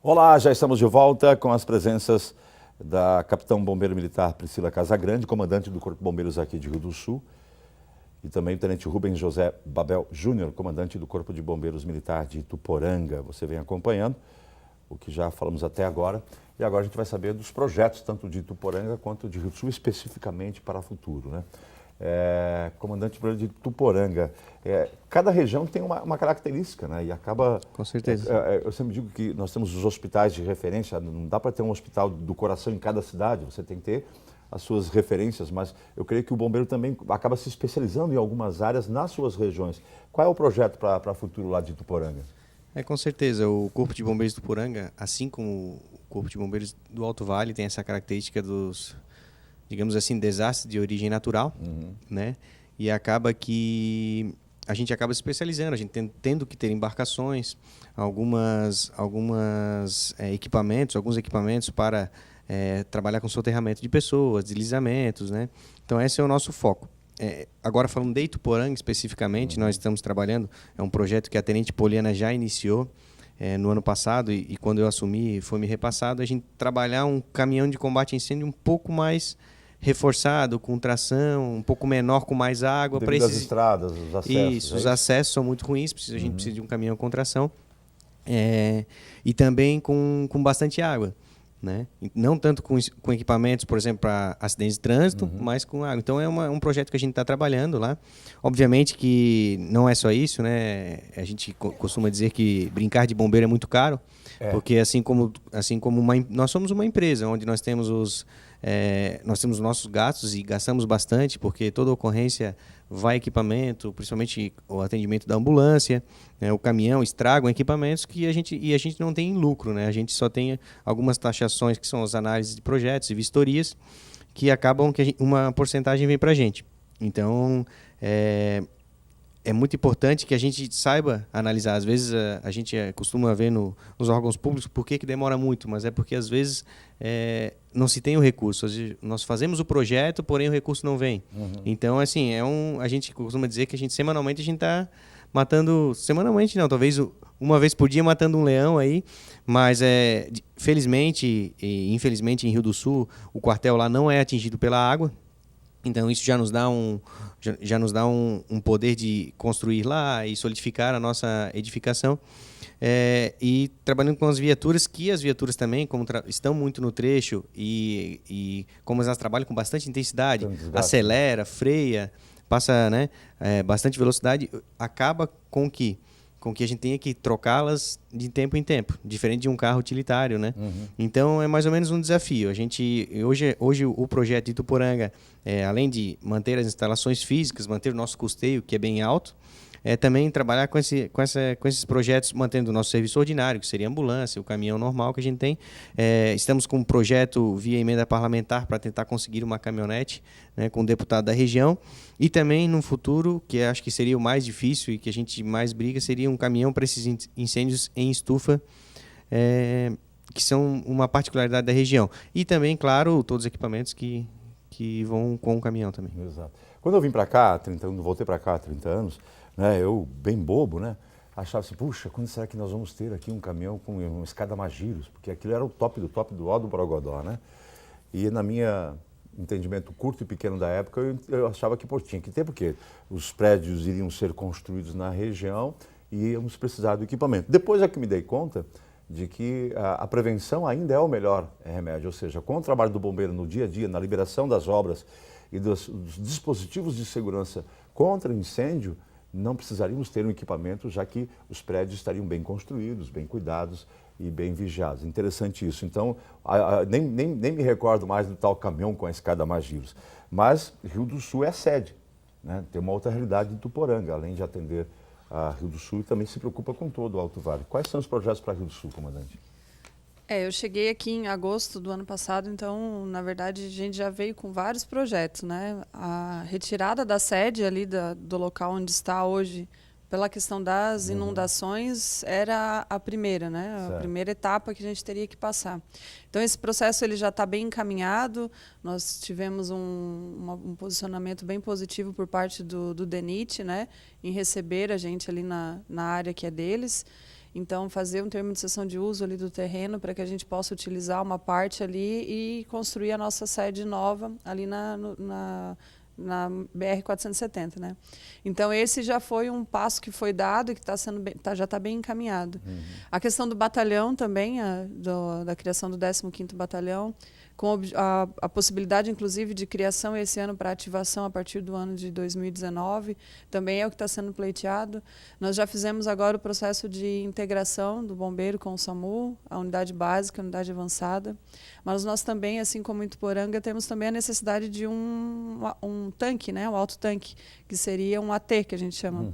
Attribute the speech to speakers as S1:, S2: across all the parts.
S1: Olá, já estamos de volta com as presenças da Capitão Bombeiro Militar Priscila Casagrande, comandante do Corpo de Bombeiros aqui de Rio do Sul, e também o Tenente Rubens José Babel Júnior, comandante do Corpo de Bombeiros Militar de Ituporanga. Você vem acompanhando o que já falamos até agora, e agora a gente vai saber dos projetos, tanto de Ituporanga quanto de Rio do Sul, especificamente para o futuro, né? Comandante de Ituporanga, cada região tem uma característica, né? E acaba...
S2: Com certeza.
S1: Eu sempre digo que nós temos os hospitais de referência, não dá para ter um hospital do coração em cada cidade, você tem que ter as suas referências, mas eu creio que o bombeiro também acaba se especializando em algumas áreas nas suas regiões. Qual é o projeto para o futuro lá de Ituporanga?
S2: Com certeza. O Corpo de Bombeiros de Ituporanga, assim como o Corpo de Bombeiros do Alto Vale, tem essa característica dos, digamos assim, desastres de origem natural, né? E acaba que a gente acaba se especializando, a gente tendo que ter embarcações, alguns equipamentos para trabalhar com soterramento de pessoas, deslizamentos, né? Então esse é o nosso foco. Agora falando de Ituporanga especificamente, nós estamos trabalhando, é um projeto que a Tenente Poliana já iniciou no ano passado e quando eu assumi foi me repassado, a gente trabalhar um caminhão de combate a incêndio um pouco mais reforçado, com tração, um pouco menor, com mais água.
S1: Devido às estradas, os acessos.
S2: Isso, os acessos são muito ruins, a gente precisa de um caminhão com tração e também com bastante água. Né? Não tanto com equipamentos, por exemplo, para acidentes de trânsito, mas com água. Então é um projeto que a gente está trabalhando lá. Obviamente que não é só isso, né? A gente costuma dizer que brincar de bombeiro é muito caro, porque nós somos uma empresa onde nós temos os nossos gastos e gastamos bastante, porque toda ocorrência vai equipamento, principalmente o atendimento da ambulância, né, o caminhão estragam equipamentos que a gente não tem lucro, né? A gente só tem algumas taxações que são as análises de projetos e vistorias que acabam que uma porcentagem vem para a gente. Então é muito importante que a gente saiba analisar. Às vezes a gente costuma ver nos órgãos públicos por que demora muito, mas é porque às vezes não se tem o recurso. Nós fazemos o projeto, porém o recurso não vem. Então, assim, a gente costuma dizer que semanalmente a gente está matando, semanalmente não, talvez uma vez por dia matando um leão aí, mas felizmente e infelizmente em Rio do Sul, o quartel lá não é atingido pela água. Então isso já nos dá um poder de construir lá e solidificar a nossa edificação. E trabalhando com as viaturas também, como estão muito no trecho e como elas trabalham com bastante intensidade, acelera, freia, passa, né, bastante velocidade, acaba com que a gente tenha que trocá-las de tempo em tempo, diferente de um carro utilitário, né? Então é mais ou menos um desafio. Hoje o projeto de Ituporanga, além de manter as instalações físicas, manter o nosso custeio, que é bem alto, também trabalhar com esses projetos, mantendo o nosso serviço ordinário, que seria a ambulância, o caminhão normal que a gente tem. Estamos com um projeto via emenda parlamentar para tentar conseguir uma caminhonete, né, com o deputado da região. E também, no futuro, que acho que seria o mais difícil e que a gente mais briga, seria um caminhão para esses incêndios em estufa, que são uma particularidade da região. E também, claro, todos os equipamentos que vão com o caminhão também.
S1: Exato. Quando eu vim para cá, voltei para cá há 30 anos, né, eu, bem bobo, né, achava assim, puxa, quando será que nós vamos ter aqui um caminhão com uma escada Magiros? Porque aquilo era o top do ó do Borogodó, né? E na minha entendimento curto e pequeno da época, eu achava que tinha que ter, porque os prédios iriam ser construídos na região e íamos precisar do equipamento. Depois é que me dei conta de que a prevenção ainda é o melhor remédio, ou seja, com o trabalho do bombeiro no dia a dia, na liberação das obras e dos dispositivos de segurança contra incêndio, não precisaríamos ter um equipamento, já que os prédios estariam bem construídos, bem cuidados e bem vigiados. Interessante isso. Então, nem me recordo mais do tal caminhão com a escada Magiros. Mas Rio do Sul é a sede, né? Tem uma outra realidade em Ituporanga, além de atender a Rio do Sul, e também se preocupa com todo o Alto Vale. Quais são os projetos para Rio do Sul, comandante?
S3: Eu cheguei aqui em agosto do ano passado, então, na verdade, a gente já veio com vários projetos, né? A retirada da sede ali do local onde está hoje, pela questão das inundações, era a primeira, né?
S1: Certo.
S3: A primeira etapa que a gente teria que passar. Então, esse processo ele já está bem encaminhado. Nós tivemos um posicionamento bem positivo por parte do DENIT, né? Em receber a gente ali na área que é deles. Então, fazer um termo de cessão de uso ali do terreno para que a gente possa utilizar uma parte ali e construir a nossa sede nova ali na BR-470, né? Então, esse já foi um passo que foi dado e que já está bem encaminhado. A questão do batalhão também, da criação do 15º Batalhão, com a possibilidade, inclusive, de criação esse ano para ativação a partir do ano de 2019, também é o que está sendo pleiteado. Nós já fizemos agora o processo de integração do bombeiro com o SAMU, a unidade básica, a unidade avançada, mas nós também, assim como em Ituporanga, temos também a necessidade de um tanque, né, um alto tanque, que seria um AT, que a gente chama.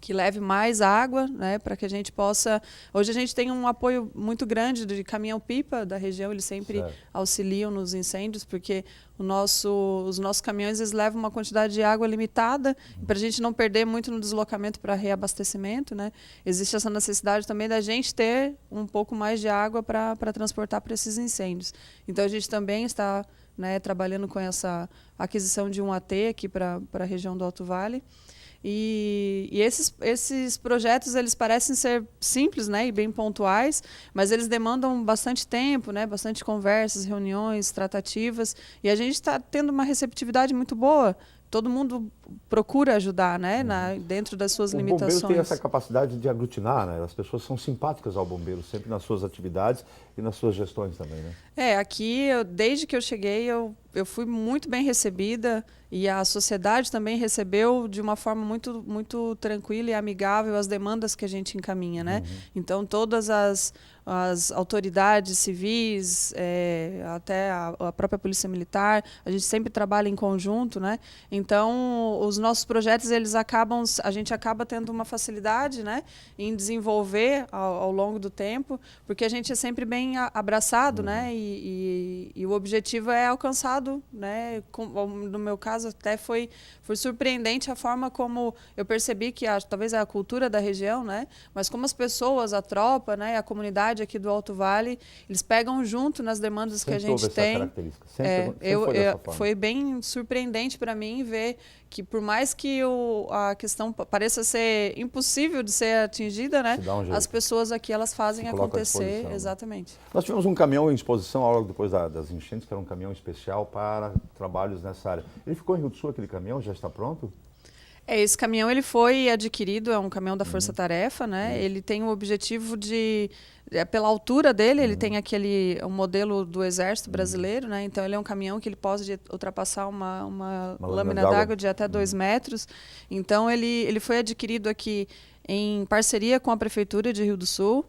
S3: Que leve mais água, né, para que a gente possa... Hoje a gente tem um apoio muito grande de caminhão-pipa da região, eles sempre auxiliam nos incêndios, porque os nossos caminhões eles levam uma quantidade de água limitada, para a gente não perder muito no deslocamento para reabastecimento, né? Existe essa necessidade também da gente ter um pouco mais de água para transportar para esses incêndios. Então a gente também está, né, trabalhando com essa aquisição de um AT aqui para a região do Alto Vale. E esses projetos eles parecem ser simples, né, e bem pontuais, mas eles demandam bastante tempo, né, bastante conversas, reuniões, tratativas, e a gente está tendo uma receptividade muito boa. Todo mundo procura ajudar, né, dentro das suas limitações.
S1: O bombeiro tem essa capacidade de aglutinar, né? As pessoas são simpáticas ao bombeiro, sempre nas suas atividades e nas suas gestões também, né?
S3: Aqui, desde que eu cheguei, eu fui muito bem recebida e a sociedade também recebeu de uma forma muito, muito tranquila e amigável as demandas que a gente encaminha, né? Então, todas as autoridades civis, até a própria Polícia Militar, a gente sempre trabalha em conjunto, né? Então, os nossos projetos, a gente acaba tendo uma facilidade, né, em desenvolver ao longo do tempo, porque a gente é sempre bem abraçado, né? E o objetivo é alcançado, né? No meu caso, até foi surpreendente a forma como eu percebi que talvez é a cultura da região, né? Mas como as pessoas, a tropa, né, a comunidade aqui do Alto Vale, eles pegam junto nas demandas que a gente tem. Sempre foi dessa forma. Foi bem surpreendente para mim ver que, por mais que a questão pareça ser impossível de ser atingida, né, as pessoas aqui elas fazem acontecer. Exatamente.
S1: Nós tivemos um caminhão em exposição logo depois das enchentes, que era um caminhão especial para trabalhos nessa área. Ele ficou em Rio do Sul, aquele caminhão? Já está pronto?
S3: Esse caminhão ele foi adquirido, é um caminhão da Força Tarefa, né? Ele tem o objetivo de, pela altura dele, ele tem um modelo do Exército Brasileiro, né? Então ele é um caminhão que ele pode ultrapassar uma lâmina d'água de até 2 metros. Então ele foi adquirido aqui em parceria com a Prefeitura de Rio do Sul.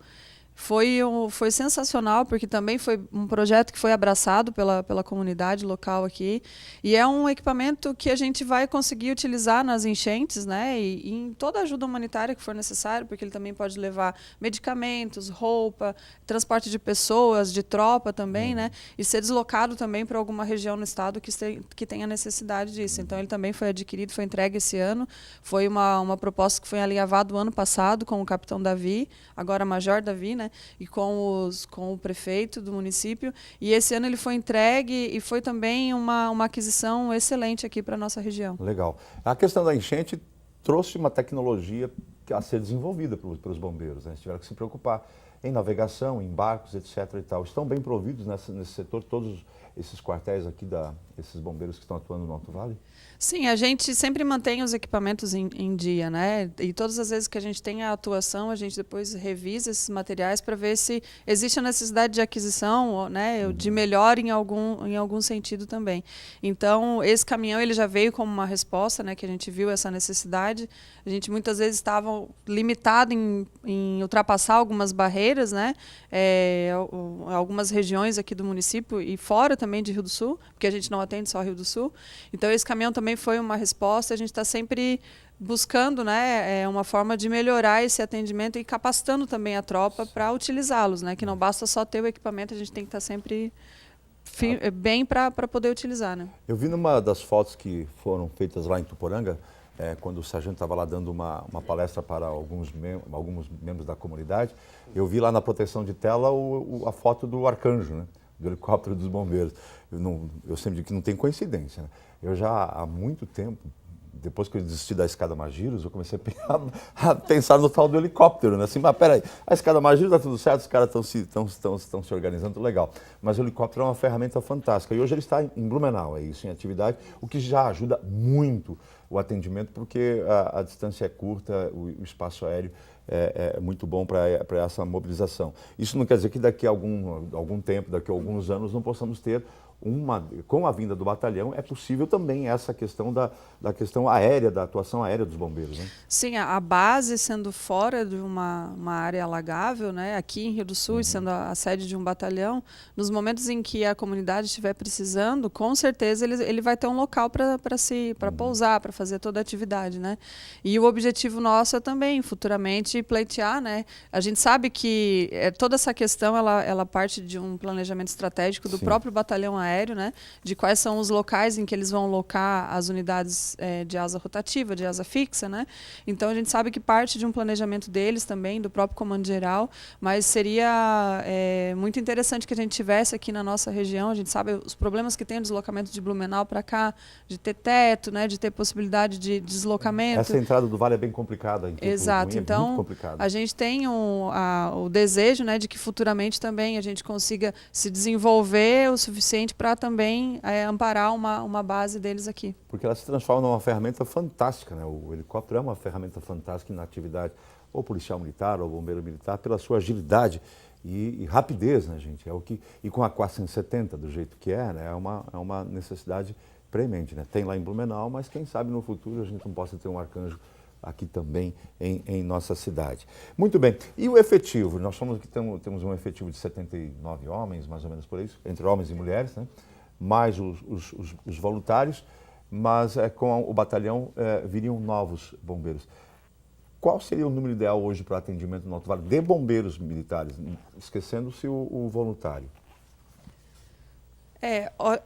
S3: Foi sensacional, porque também foi um projeto que foi abraçado pela comunidade local aqui. E é um equipamento que a gente vai conseguir utilizar nas enchentes, né? E em toda a ajuda humanitária que for necessário, porque ele também pode levar medicamentos, roupa, transporte de pessoas, de tropa também, né? E ser deslocado também para alguma região no estado que tenha necessidade disso. Então, ele também foi adquirido, foi entregue esse ano. Foi uma proposta que foi alinhavada o ano passado com o capitão Davi, agora Major Davi, né? E com o prefeito do município. E esse ano ele foi entregue e foi também uma aquisição excelente aqui para a nossa região.
S1: Legal. A questão da enchente trouxe uma tecnologia a ser desenvolvida pelos bombeiros, né? Eles tiveram que se preocupar em navegação, em barcos, etc. e tal. Estão bem providos nesse setor, todos esses quartéis aqui, esses bombeiros que estão atuando no Alto Vale?
S3: Sim, a gente sempre mantém os equipamentos em dia, né? E todas as vezes que a gente tem a atuação, a gente depois revisa esses materiais para ver se existe a necessidade de aquisição, né? De melhor em algum sentido também. Então, esse caminhão ele já veio como uma resposta, né? Que a gente viu essa necessidade. A gente muitas vezes estava limitado em ultrapassar algumas barreiras, né? Algumas regiões aqui do município e fora também de Rio do Sul, porque a gente não atende só Rio do Sul. Então, esse caminhão também foi uma resposta. A gente está sempre buscando, né, uma forma de melhorar esse atendimento e capacitando também a tropa para utilizá-los, né? Que não basta só ter o equipamento, a gente tem que estar sempre bem para poder utilizar, né?
S1: Eu vi numa das fotos que foram feitas lá em Ituporanga, quando o sargento estava lá dando uma palestra para alguns membros da comunidade, eu vi lá na proteção de tela a foto do Arcanjo, né? Do helicóptero dos bombeiros. Eu sempre digo que não tem coincidência, né? Eu já há muito tempo, depois que eu desisti da escada Magiros, eu comecei a pensar no tal do helicóptero, né? Assim, mas peraí, a escada Magiros está tudo certo, os caras estão se organizando, tudo legal. Mas o helicóptero é uma ferramenta fantástica. E hoje ele está em Blumenau, é isso, em atividade, o que já ajuda muito o atendimento, porque a distância é curta, o espaço aéreo é muito bom para essa mobilização. Isso não quer dizer que daqui a algum tempo, daqui a alguns anos, não possamos ter com a vinda do batalhão, é possível também essa questão da questão aérea, da atuação aérea dos bombeiros, né?
S3: Sim, a base sendo fora de uma área alagável, né, aqui em Rio do Sul, sendo a sede de um batalhão, nos momentos em que a comunidade estiver precisando, com certeza ele vai ter um local para pousar, para fazer toda a atividade, né? E o objetivo nosso é também, futuramente, pleitear, né? A gente sabe que toda essa questão, ela parte de um planejamento estratégico do próprio batalhão aéreo, né? De quais são os locais em que eles vão alocar as unidades de asa rotativa, de asa fixa, né? Então a gente sabe que parte de um planejamento deles também, do próprio comando geral, mas seria muito interessante que a gente tivesse aqui na nossa região. A gente sabe os problemas que tem o deslocamento de Blumenau para cá, de ter teto, né? De ter possibilidade de deslocamento.
S1: Essa entrada do vale é bem complicada.
S3: Exato. Então a gente tem o desejo, né, de que futuramente também a gente consiga se desenvolver o suficiente para também amparar uma base deles aqui.
S1: Porque ela se transforma numa ferramenta fantástica, né? O helicóptero é uma ferramenta fantástica na atividade ou policial militar ou bombeiro militar pela sua agilidade e rapidez, né, gente? E com a 470 do jeito que né? É uma necessidade premente, né? Tem lá em Blumenau, mas quem sabe no futuro a gente não possa ter um arcanjo aqui também em nossa cidade. Muito bem. E o efetivo? Nós temos um efetivo de 79 homens, mais ou menos por isso, entre homens e mulheres, né? Mais os voluntários, mas com o batalhão viriam novos bombeiros. Qual seria o número ideal hoje para atendimento no Alto Vale de bombeiros militares, esquecendo-se o voluntário?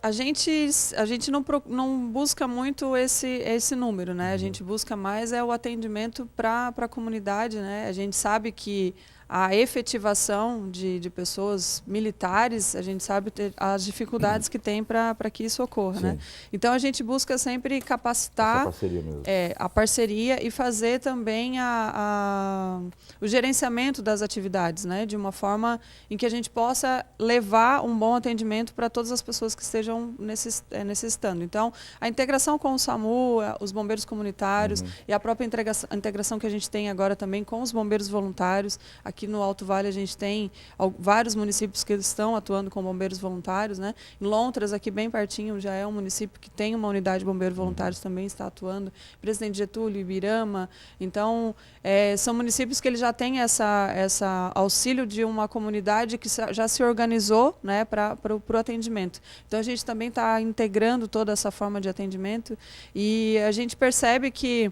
S3: A gente não busca muito esse número, né? A gente busca mais o atendimento para a comunidade, né? A gente sabe que a efetivação de pessoas militares, a gente sabe as dificuldades que tem para que isso ocorra, né? Então a gente busca sempre capacitar
S1: essa parceria mesmo.
S3: A parceria e fazer também o gerenciamento das atividades, né? De uma forma em que a gente possa levar um bom atendimento para todas as pessoas que estejam necessitando. Então, a integração com o SAMU, os bombeiros comunitários e a própria integração que a gente tem agora também com os bombeiros voluntários. Aqui no Alto Vale a gente tem vários municípios que estão atuando com bombeiros voluntários, né? Em Lontras, aqui bem pertinho, já é um município que tem uma unidade de bombeiros voluntários também está atuando. Presidente Getúlio, Ibirama. Então, são municípios que eles já têm essa auxílio de uma comunidade que já se organizou, né, para o atendimento. Então, a gente também está integrando toda essa forma de atendimento e a gente percebe que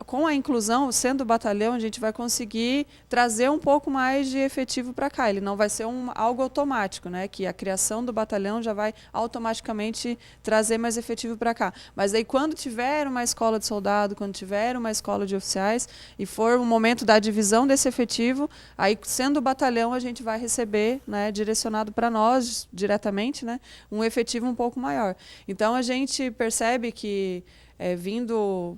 S3: com a inclusão, sendo batalhão, a gente vai conseguir trazer um pouco mais de efetivo para cá. Ele não vai ser algo automático, né? Que a criação do batalhão já vai automaticamente trazer mais efetivo para cá. Mas aí quando tiver uma escola de soldado, quando tiver uma escola de oficiais e for o momento da divisão desse efetivo, aí sendo batalhão a gente vai receber, né, direcionado para nós diretamente, né, um efetivo um pouco maior. Então a gente percebe que vindo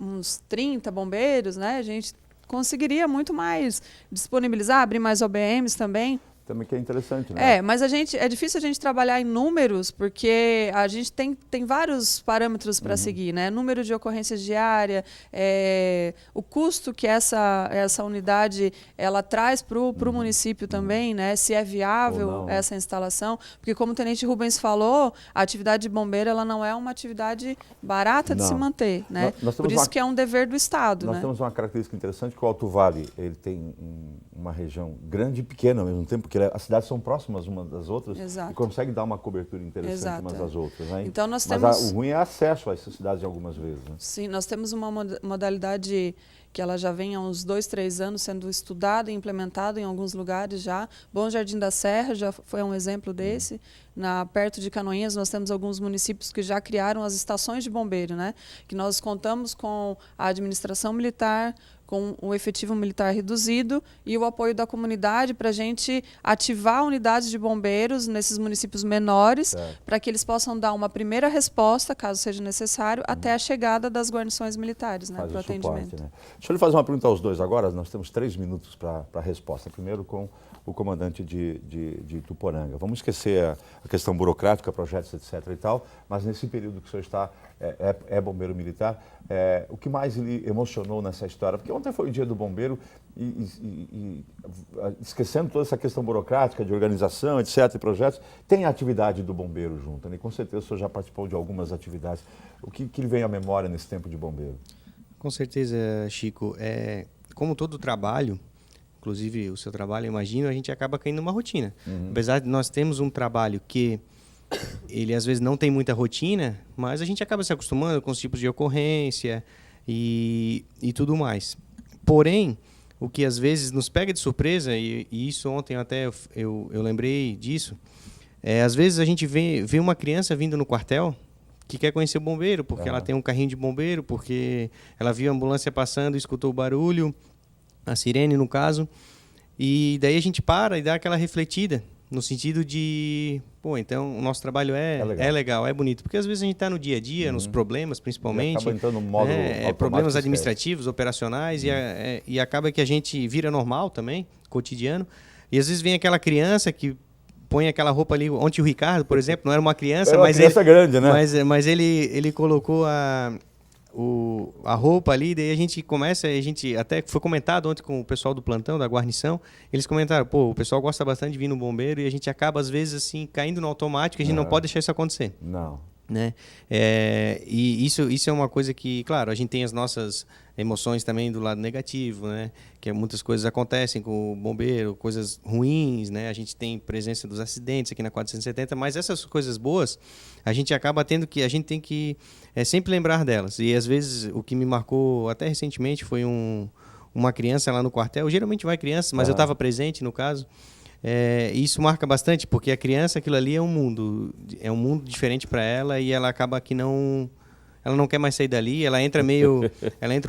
S3: uns 30 bombeiros, né? A gente conseguiria muito mais disponibilizar, abrir mais OBMs também.
S1: Também que é interessante, né?
S3: Mas é difícil a gente trabalhar em números, porque a gente tem vários parâmetros para seguir, né? Número de ocorrências diária, o custo que essa unidade ela traz para o município também, né? Se é viável essa instalação, porque como o Tenente Rubens falou, a atividade de bombeiro ela não é uma atividade barata de se manter, né? Por isso que é um dever do Estado.
S1: Nós temos uma característica interessante que o Alto Vale ele tem uma região grande e pequena ao mesmo tempo, porque as cidades são próximas umas das outras.
S3: Exato.
S1: E conseguem dar uma cobertura interessante umas das outras. Né?
S3: Então nós
S1: Mas o ruim é acesso a essas cidades algumas vezes. Né?
S3: Sim, nós temos uma modalidade que ela já vem há uns 2, 3 anos sendo estudada e implementada em alguns lugares já. Bom Jardim da Serra já foi um exemplo desse. Perto de Canoinhas, nós temos alguns municípios que já criaram as estações de bombeiro, né? Que nós contamos com a administração militar, com o efetivo militar reduzido e o apoio da comunidade para a gente ativar unidades de bombeiros nesses municípios menores, para que eles possam dar uma primeira resposta, caso seja necessário, até a chegada das guarnições militares, né, para o atendimento.
S1: Né? Deixa eu lhe fazer uma pergunta aos dois agora, nós temos 3 minutos para a resposta. Primeiro com o comandante de Ituporanga. Vamos esquecer a questão burocrática, projetos, etc. e tal, mas nesse período que o senhor está, é bombeiro militar, o que mais lhe emocionou nessa história? Porque ontem foi o dia do bombeiro e esquecendo toda essa questão burocrática, de organização, etc., e projetos, tem a atividade do bombeiro junto, né? E com certeza o senhor já participou de algumas atividades. O que lhe vem à memória nesse tempo de bombeiro?
S2: Com certeza, Chico. Como todo trabalho, inclusive o seu trabalho, eu imagino, a gente acaba caindo numa rotina. Apesar de nós termos um trabalho que ele às vezes não tem muita rotina, mas a gente acaba se acostumando com os tipos de ocorrência e tudo mais. Porém, o que às vezes nos pega de surpresa, e isso ontem até eu lembrei disso, às vezes a gente vê uma criança vindo no quartel que quer conhecer o bombeiro, porque ela tem um carrinho de bombeiro, porque ela viu a ambulância passando e escutou o barulho, a sirene no caso, e daí a gente para e dá aquela refletida, no sentido de, então o nosso trabalho é legal, é bonito, porque às vezes a gente está no dia a dia, nos problemas principalmente,
S1: acaba entrando no modo
S2: problemas administrativos, operacionais, e acaba que a gente vira normal também, cotidiano, e às vezes vem aquela criança que põe aquela roupa ali. Ontem o Ricardo, por exemplo, não era uma criança,
S1: mas criança grande, né?
S2: Mas ele colocou a roupa ali, daí a gente até foi comentado ontem com o pessoal do plantão, da guarnição, eles comentaram, o pessoal gosta bastante de vir no bombeiro e a gente acaba, às vezes, assim, caindo no automático, a gente não pode deixar isso acontecer.
S1: Não.
S2: Né? E isso é uma coisa que, claro, a gente tem as nossas emoções também do lado negativo, né? Que muitas coisas acontecem com o bombeiro, coisas ruins, né? A gente tem presença dos acidentes aqui na 470, mas essas coisas boas a gente tem que sempre lembrar delas. E às vezes o que me marcou até recentemente foi uma criança lá no quartel. Geralmente vai criança, mas eu estava presente no caso. Isso marca bastante, porque a criança, aquilo ali é um mundo diferente para ela, e ela acaba que ela não quer mais sair dali, ela entra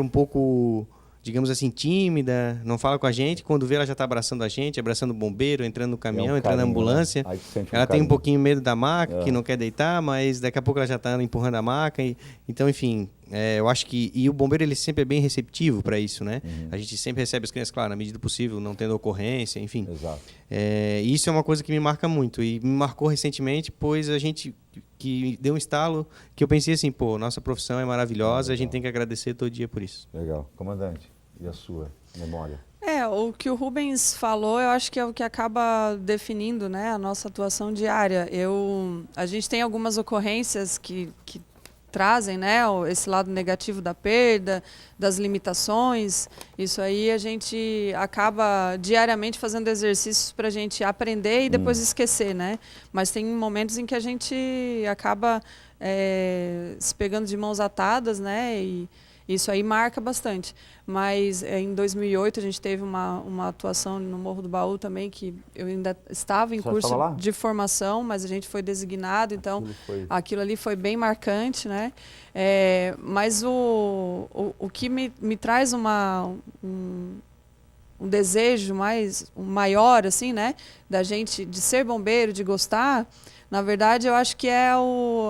S2: um pouco, digamos assim, tímida, não fala com a gente, quando vê ela já está abraçando a gente, abraçando o bombeiro, entrando no caminhão, entrando na ambulância, né? Ela tem um pouquinho medo da maca, que não quer deitar, mas daqui a pouco ela já está empurrando a maca, então enfim, eu acho que, e o bombeiro ele sempre é bem receptivo para isso, né? A gente sempre recebe as crianças, claro, na medida do possível, não tendo ocorrência, enfim.
S1: Exato.
S2: Isso é uma coisa que me marca muito, e me marcou recentemente, pois a gente que deu um estalo, que eu pensei assim, nossa profissão é maravilhosa, a gente tem que agradecer todo dia por isso.
S1: Legal. Comandante, e a sua memória?
S3: O que o Rubens falou, eu acho que é o que acaba definindo, né, a nossa atuação diária. A gente tem algumas ocorrências que trazem, né, esse lado negativo da perda, das limitações. Isso aí a gente acaba diariamente fazendo exercícios para a gente aprender e depois esquecer, né? Mas tem momentos em que a gente acaba se pegando de mãos atadas, né? E isso aí marca bastante. Mas em 2008 a gente teve uma atuação no Morro do Baú também, que eu ainda estava em curso de formação, mas a gente foi designado, então aquilo ali foi bem marcante, né? Mas o que me traz um desejo maior, assim, né, da gente de ser bombeiro, de gostar, na verdade eu acho que é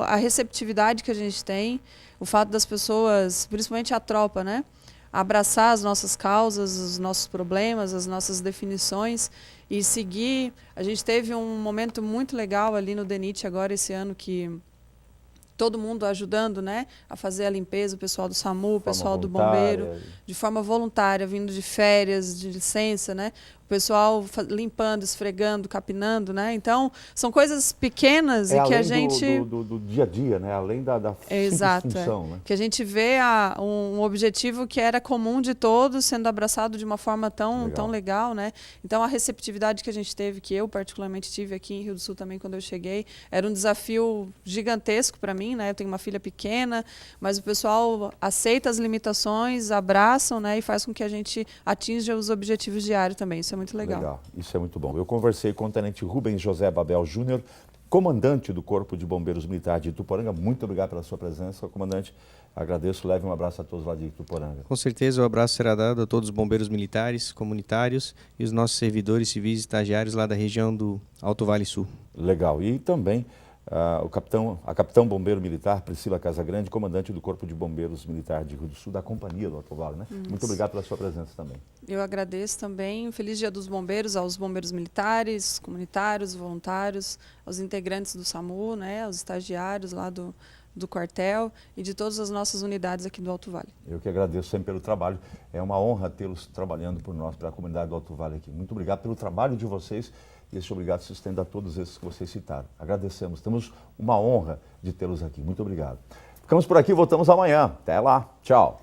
S3: a receptividade que a gente tem, o fato das pessoas, principalmente a tropa, né, abraçar as nossas causas, os nossos problemas, as nossas definições e seguir. A gente teve um momento muito legal ali no DENIT agora esse ano, que todo mundo ajudando, né, a fazer a limpeza, o pessoal do SAMU, o pessoal do bombeiro, de forma voluntária, vindo de férias, de licença, né? O pessoal limpando, esfregando, capinando, né? Então, são coisas pequenas e que a gente...
S1: do dia a dia, né? Além da função, né?
S3: Que a gente vê um objetivo que era comum de todos sendo abraçado de uma forma tão legal, né? Então, a receptividade que a gente teve, que eu particularmente tive aqui em Rio do Sul também quando eu cheguei, era um desafio gigantesco para mim, né? Eu tenho uma filha pequena, mas o pessoal aceita as limitações, abraçam, né? E faz com que a gente atinja os objetivos diários também. Isso é muito legal.
S1: Isso é muito bom. Eu conversei com o tenente Rubens José Babel Júnior, comandante do Corpo de Bombeiros Militar de Ituporanga. Muito obrigado pela sua presença, comandante. Agradeço, leve um abraço a todos lá de Ituporanga.
S2: Com certeza, o abraço será dado a todos os bombeiros militares, comunitários e os nossos servidores civis e estagiários lá da região do Alto Vale Sul.
S1: Legal. E também a capitão bombeiro militar Priscila Casagrande, comandante do Corpo de Bombeiros Militar de Rio do Sul, da Companhia do Alto Vale, né? Muito obrigado pela sua presença também.
S3: Eu agradeço também. Um feliz Dia dos Bombeiros aos bombeiros militares, comunitários, voluntários, aos integrantes do SAMU, né, aos estagiários lá do quartel e de todas as nossas unidades aqui do Alto Vale.
S1: Eu que agradeço sempre pelo trabalho. É uma honra tê-los trabalhando por nós, pela comunidade do Alto Vale aqui. Muito obrigado pelo trabalho de vocês e esse obrigado se estende a todos esses que vocês citaram. Agradecemos. Temos uma honra de tê-los aqui. Muito obrigado. Ficamos por aqui, voltamos amanhã. Até lá. Tchau.